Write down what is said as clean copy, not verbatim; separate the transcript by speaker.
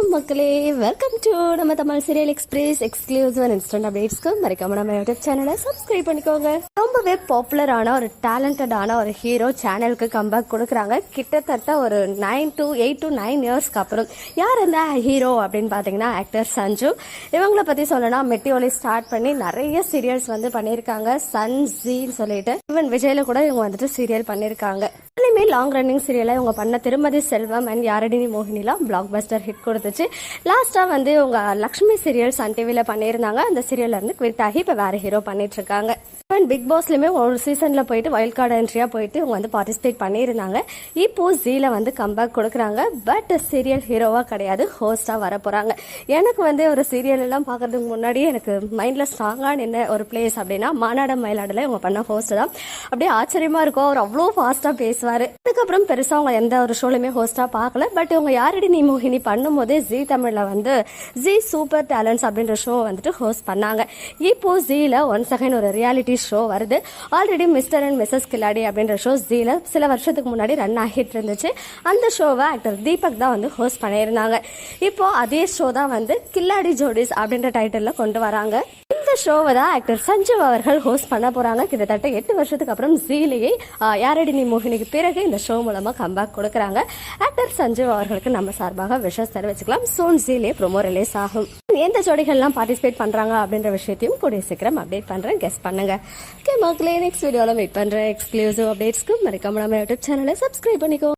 Speaker 1: வணக்கம் மக்களே, welcome to நம்ம Tamil serial express exclusive and instant அப்டேட்ஸ்க்கு மறக்காம நம்ம யூடியூப் சேனலை சப்ஸ்கிரைப் பண்ணிக்கோங்க. ரொம்பவே பாப்புலரான ஒரு டேலண்டடான ஒரு ஹீரோ சேனலுக்கு கம்பேக் கொடுக்குறாங்க. கிட்டத்தட்ட ஒரு 8 to 9 இயர்ஸ்க்கு அப்புறம். யார் அந்த ஹீரோ அப்படின்னு பார்த்தீங்கன்னா ஆக்டர் சஞ்சு. இவங்கள பற்றி சொல்லணும்னா மெட்டியோலி ஸ்டார்ட் பண்ணி நிறைய சீரியல்ஸ் வந்து பண்ணியிருக்காங்க. சன் ஜின்னு சொல்லிட்டு ஈவன் விஜயில கூட இவங்க வந்துட்டு சீரியல் பண்ணியிருக்காங்க. லாங் ரன்னிங் சீரியலை இவங்க பண்ண திருமதி செல்வம் and Yaaradi மோகினிலாம் black Bastar hit கொடுத்துச்சு. லாஸ்டா வந்து இவங்க லக்ஷ்மி சீரியல் சன் டிவில பண்ணியிருந்தாங்க. அந்த சீரியல்ல இருந்து குவிட் ஆகி இப்ப வேற ஹீரோ பண்ணிட்டு இருக்காங்க. பிக் பாஸ்லயுமே ஒரு சீசன்ல போயிட்டு வைல்ட் கார்டு என்ட்ரியா போயிட்டு இவங்க வந்து பார்ட்டிசிபேட் பண்ணியிருந்தாங்க. இப்போ ஜீல வந்து கம்பேக் கொடுக்குறாங்க. பட் சீரியல் ஹீரோவா கிடையாது, ஹோஸ்டா வர போறாங்க. எனக்கு வந்து ஒரு சீரியல் எல்லாம் பாக்குறதுக்கு முன்னாடி எனக்கு மைண்ட்ல ஸ்ட்ராங்கான என்ன ஒரு பிளேஸ் அப்படின்னா மாநாடு மயிலாடுல இவங்க பண்ண ஹோஸ்ட் தான். அப்படியே ஆச்சரியமா இருக்கும், அவர் அவ்வளோ ஃபாஸ்டா பேசுவாரு. அதுக்கப்புறம் பெருசா அவங்க எந்த ஒரு ஷோலையுமே ஹோஸ்டா பார்க்கல. பட் இவங்க யாரடி நீ மோகினி பண்ணும்போது ஜி தமிழ்ல வந்து ஜி சூப்பர் டேலண்ட்ஸ் அப்படின்ற ஷோ வந்துட்டு ஹோஸ்ட் பண்ணாங்க. இப்போ ஜீல ஒன்ஸ் அகைன் ஒரு ரியாலிட்டி ஷோ வருது. ஆல்ரெடி மிஸ்டர் அண்ட் மிஸ்ஸஸ் கில்லாடி அப்படின்ற ஷோ ஜீல சில வருஷத்துக்கு முன்னாடி ரன் ஆகிட்டு இருந்துச்சு. அந்த ஷோவை ஆக்டர் தீபக் தான் வந்து ஹோஸ்ட் பண்ணியிருந்தாங்க. இப்போ அதே ஷோ தான் வந்து கில்லாடி ஜோடிஸ் அப்படின்ற டைட்டில்ல கொண்டு வராங்க. இந்த ஷோவை தான் ஆக்டர் சஞ்சு அவர்கள் ஹோஸ்ட் பண்ண போறாங்க. கிட்டத்தட்ட 8 வருஷத்துக்கு அப்புறம் ஜீலையே யாரடி நீ மோகினிக்கு பிறகு இந்த ஷோ மூலமா கம்பேக் கொடுக்கறாங்க. ஆக்டர் சஞ்சு அவர்களுக்கு நம்ம சார்பாக விஷஸ் தெரிவிச்சுக்கலாம். சோன் ஜீலே ப்ரோமோ ரிலீஸ் ஆகும். எந்த ஜோடிகள்லாம் பார்ட்டிசிபேட் பண்றாங்க அப்படின்ற விஷயத்தையும் கூடிய சீக்கிரம் அப்டேட் பண்றேன், கெஸ் பண்ணுங்க. ஓகே மக்களே, நெக்ஸ்ட் வீடியோல மீட் பண்றேன். எக்ஸ்க்ளூசிவ் அப்டேட்ஸ்க்கு மறக்காம நம்ம யூடியூப் சேனலை சப்ஸ்கிரைப் பண்ணிக்கோ.